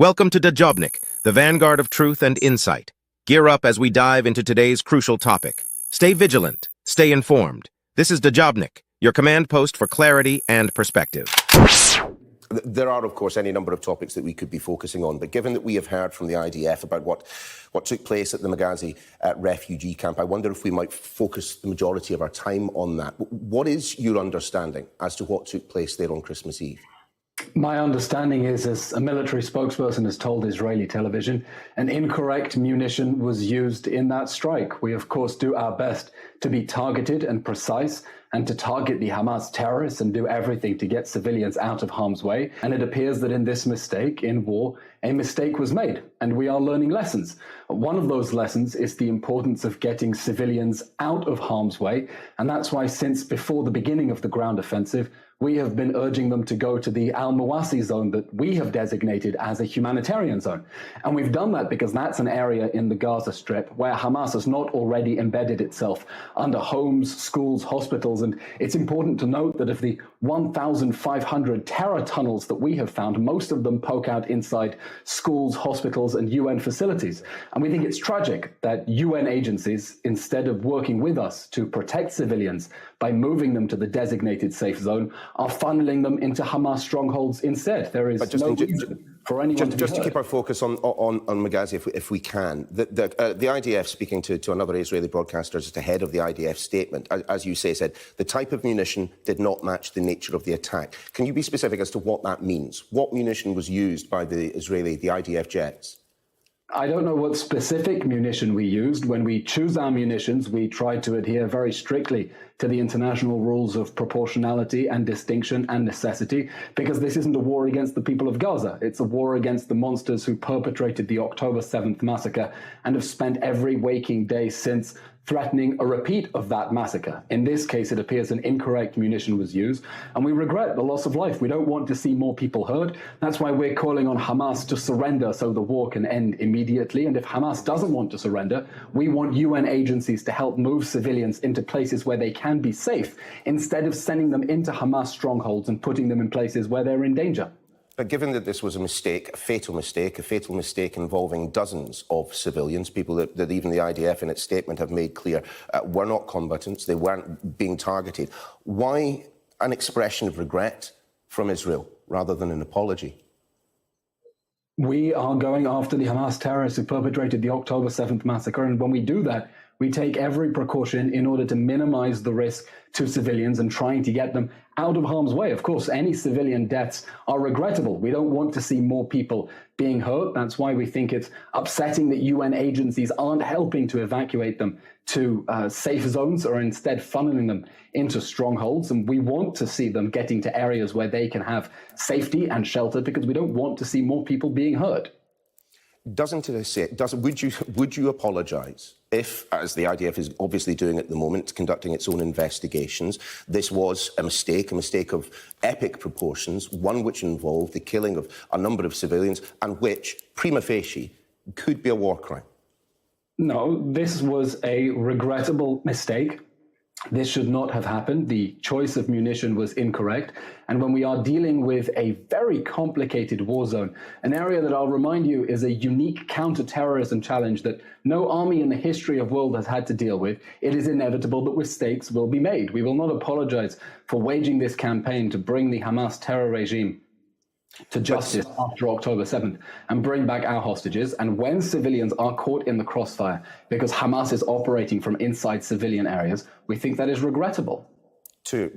Welcome to Dajobnik, the vanguard of truth and insight. Gear up as we dive into today's crucial topic. Stay vigilant, stay informed. This is Dajobnik, your command post for clarity and perspective. There are, of course, any number of topics that we could be focusing on, but given that we have heard from the IDF about what took place at the Maghazi refugee camp, I wonder if we might focus the majority of our time on that. What is your understanding as to what took place there on Christmas Eve? My understanding is, as a military spokesperson has told Israeli television, an incorrect munition was used in that strike. We, of course, do our best to be targeted and precise and to target the Hamas terrorists and do everything to get civilians out of harm's way. And it appears that in this mistake, in war, a mistake was made, and we are learning lessons. One of those lessons is the importance of getting civilians out of harm's way, and that's why since before the beginning of the ground offensive, we have been urging them to go to the Al-Mawasi zone that we have designated as a humanitarian zone. And we've done that because that's an area in the Gaza Strip where Hamas has not already embedded itself under homes, schools, hospitals. And it's important to note that of the 1,500 terror tunnels that we have found, most of them poke out inside schools, hospitals, and UN facilities. And we think it's tragic that UN agencies, instead of working with us to protect civilians by moving them to the designated safe zone, are funneling them into Hamas strongholds instead. There is no reason for anyone just to keep our focus on Maghazi, if we can. The IDF, speaking to another Israeli broadcaster just ahead of the IDF statement, as you say, said the type of munition did not match the nature of the attack. Can you be specific as to what that means? What munition was used by the IDF jets? I don't know what specific munition we used. When we choose our munitions, we try to adhere very strictly to the international rules of proportionality and distinction and necessity, because this isn't a war against the people of Gaza. It's a war against the monsters who perpetrated the October 7th massacre and have spent every waking day since threatening a repeat of that massacre. In this case, it appears an incorrect munition was used, and we regret the loss of life. We don't want to see more people hurt. That's why we're calling on Hamas to surrender so the war can end immediately. And if Hamas doesn't want to surrender, we want UN agencies to help move civilians into places where they can be safe, instead of sending them into Hamas strongholds and putting them in places where they're in danger. But given that this was a mistake, a fatal mistake involving dozens of civilians, people that even the IDF in its statement have made clear were not combatants, they weren't being targeted, why an expression of regret from Israel rather than an apology? We are going after the Hamas terrorists who perpetrated the October 7th massacre, and when we do that, we take every precaution in order to minimize the risk to civilians and trying to get them out of harm's way. Of course, any civilian deaths are regrettable. We don't want to see more people being hurt. That's why we think it's upsetting that UN agencies aren't helping to evacuate them to safe zones, or instead funneling them into strongholds. And we want to see them getting to areas where they can have safety and shelter, because we don't want to see more people being hurt. Would you apologise if, as the IDF is obviously doing at the moment, conducting its own investigations, this was a mistake of epic proportions, one which involved the killing of a number of civilians and which, prima facie, could be a war crime? No, this was a regrettable mistake. This should not have happened. The choice of munition was incorrect. And when we are dealing with a very complicated war zone, an area that I'll remind you is a unique counter-terrorism challenge that no army in the history of the world has had to deal with, it is inevitable that mistakes will be made. We will not apologize for waging this campaign to bring the Hamas terror regime to justice after October 7th and bring back our hostages. And when civilians are caught in the crossfire because Hamas is operating from inside civilian areas, we think that is regrettable.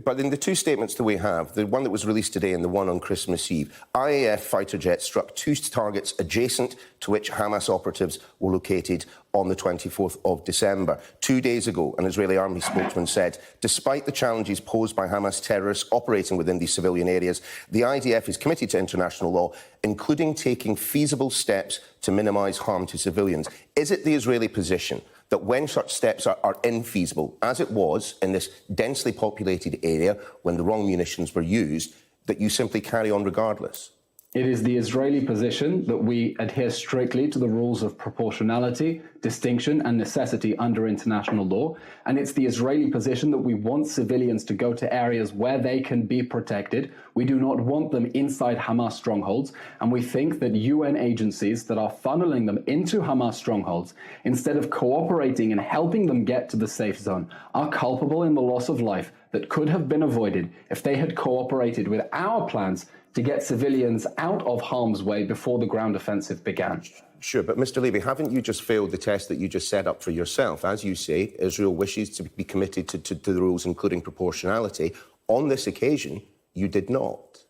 But in the two statements that we have, the one that was released today and the one on Christmas Eve, IAF fighter jets struck two targets adjacent to which Hamas operatives were located on the 24th of December. 2 days ago, an Israeli army spokesman said, despite the challenges posed by Hamas terrorists operating within these civilian areas, the IDF is committed to international law, including taking feasible steps to minimise harm to civilians. Is it the Israeli position that when such steps are infeasible, as it was in this densely populated area when the wrong munitions were used, that you simply carry on regardless? It is the Israeli position that we adhere strictly to the rules of proportionality, distinction, and necessity under international law. And it's the Israeli position that we want civilians to go to areas where they can be protected. We do not want them inside Hamas strongholds. And we think that UN agencies that are funneling them into Hamas strongholds, instead of cooperating and helping them get to the safe zone, are culpable in the loss of life that could have been avoided if they had cooperated with our plans to get civilians out of harm's way before the ground offensive began. Sure, but Mr. Levy, haven't you just failed the test that you just set up for yourself? As you say, Israel wishes to be committed to the rules, including proportionality. On this occasion, you did not.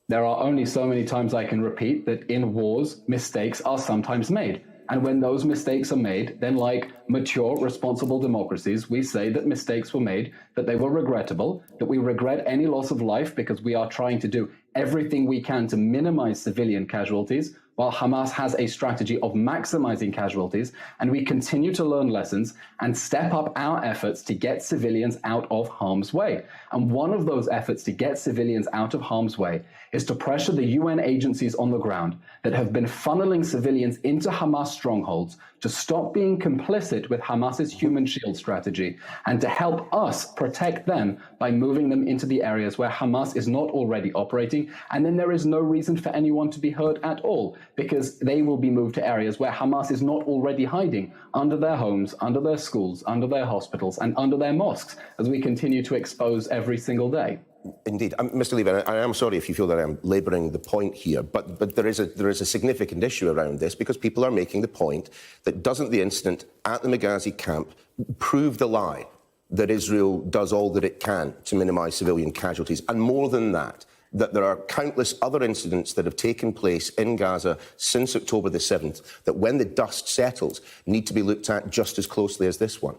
There are only so many times I can repeat that in wars, mistakes are sometimes made. And when those mistakes are made, then like mature, responsible democracies, we say that mistakes were made, that they were regrettable, that we regret any loss of life because we are trying to do everything we can to minimize civilian casualties, while Hamas has a strategy of maximizing casualties, and we continue to learn lessons and step up our efforts to get civilians out of harm's way. And one of those efforts to get civilians out of harm's way is to pressure the UN agencies on the ground that have been funneling civilians into Hamas strongholds to stop being complicit with Hamas's human shield strategy and to help us protect them by moving them into the areas where Hamas is not already operating. And then there is no reason for anyone to be hurt at all, because they will be moved to areas where Hamas is not already hiding, under their homes, under their schools, under their hospitals, and under their mosques, as we continue to expose every single day. Indeed. Mr. Levy, I am sorry if you feel that I'm labouring the point here, but there is a significant issue around this, because people are making the point that doesn't the incident at the Maghazi camp prove the lie that Israel does all that it can to minimise civilian casualties? And more than that there are countless other incidents that have taken place in Gaza since October the 7th that, when the dust settles, need to be looked at just as closely as this one.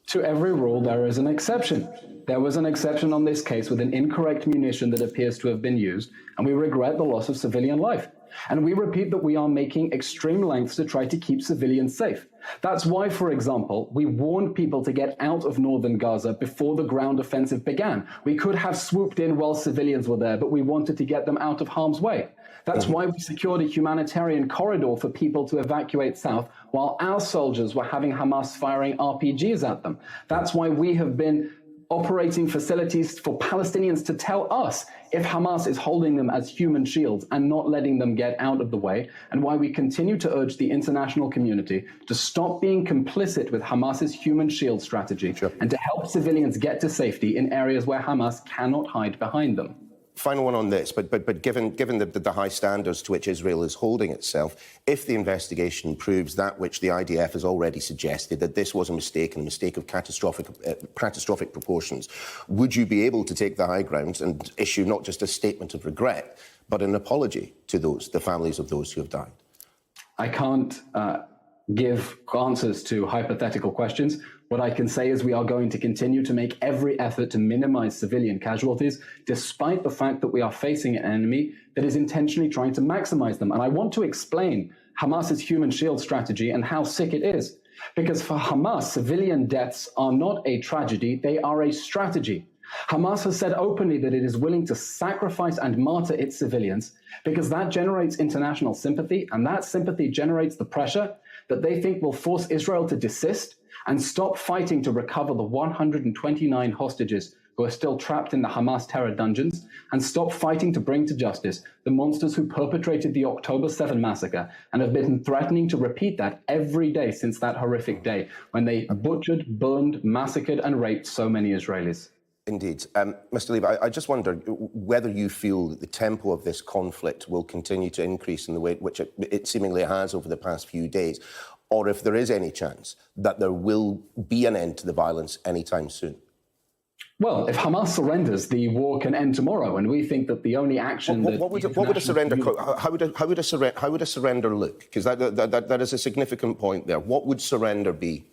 To every rule, there is an exception. There was an exception on this case with an incorrect munition that appears to have been used, and we regret the loss of civilian life. And we repeat that we are making extreme lengths to try to keep civilians safe. That's why, for example, we warned people to get out of northern Gaza before the ground offensive began. We could have swooped in while civilians were there, but we wanted to get them out of harm's way. That's why we secured a humanitarian corridor for people to evacuate south while our soldiers were having Hamas firing RPGs at them. That's why we have been operating facilities for Palestinians to tell us if Hamas is holding them as human shields and not letting them get out of the way, and why we continue to urge the international community to stop being complicit with Hamas's human shield strategy and to help civilians get to safety in areas where Hamas cannot hide behind them. Final one on this, but given the high standards to which Israel is holding itself, if the investigation proves that which the IDF has already suggested, that this was a mistake, and a mistake of catastrophic proportions, would you be able to take the high ground and issue not just a statement of regret, but an apology to the families of those who have died? I can't give answers to hypothetical questions. What I can say is we are going to continue to make every effort to minimize civilian casualties, despite the fact that we are facing an enemy that is intentionally trying to maximize them. And I want to explain Hamas's human shield strategy and how sick it is. Because for Hamas, civilian deaths are not a tragedy, they are a strategy. Hamas has said openly that it is willing to sacrifice and martyr its civilians because that generates international sympathy, and that sympathy generates the pressure that they think will force Israel to desist and stop fighting to recover the 129 hostages who are still trapped in the Hamas terror dungeons, and stop fighting to bring to justice the monsters who perpetrated the October 7 massacre and have been threatening to repeat that every day since that horrific day when they butchered, burned, massacred and raped so many Israelis. Indeed. Mr. Levy, I just wonder whether you feel that the tempo of this conflict will continue to increase in the way which it seemingly has over the past few days, or if there is any chance that there will be an end to the violence anytime soon. Well, if Hamas surrenders, the war can end tomorrow, and we think that the only action what would a surrender? How would a surrender look? Because that is a significant point there. What would surrender be?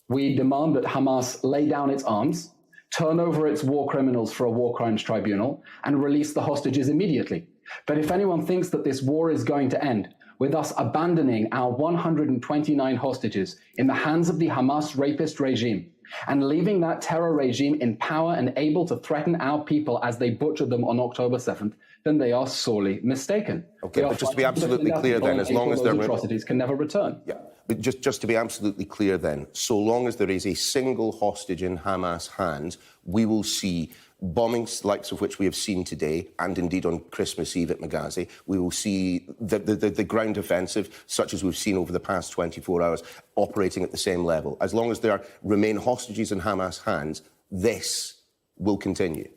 We demand that Hamas lay down its arms, turn over its war criminals for a war crimes tribunal, and release the hostages immediately. But if anyone thinks that this war is going to end with us abandoning our 129 hostages in the hands of the Hamas rapist regime, and leaving that terror regime in power and able to threaten our people as they butchered them on October 7th, then they are sorely mistaken. Okay, but just to be absolutely clear then, as long as those atrocities can never return. Yeah, but just to be absolutely clear then, so long as there is a single hostage in Hamas' hands, we will see bombings likes of which we have seen today, and indeed on Christmas Eve at Maghazi. We will see the ground offensive, such as we've seen over the past 24 hours, operating at the same level. As long as there remain hostages in Hamas' hands, this will continue.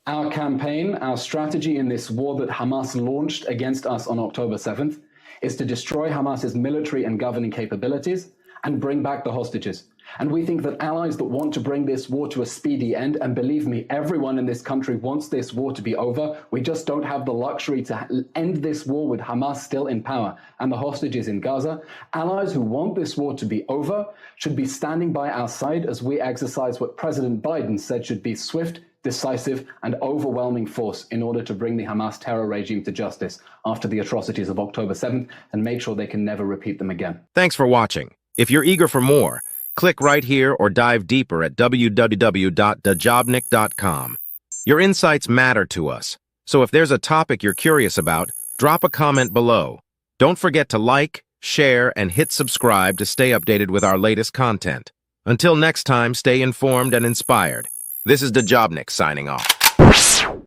Our campaign, our strategy in this war that Hamas launched against us on October 7th is to destroy Hamas's military and governing capabilities and bring back the hostages. And we think that allies that want to bring this war to a speedy end, and believe me, everyone in this country wants this war to be over. We just don't have the luxury to end this war with Hamas still in power and the hostages in Gaza. Allies who want this war to be over should be standing by our side as we exercise what President Biden said should be swift, decisive, and overwhelming force in order to bring the Hamas terror regime to justice after the atrocities of October 7th and make sure they can never repeat them again. Thanks for watching. If you're eager for more, click right here or dive deeper at www.dajobnik.com. Your insights matter to us, so if there's a topic you're curious about, drop a comment below. Don't forget to like, share, and hit subscribe to stay updated with our latest content. Until next time, stay informed and inspired. This is Dajobnik signing off.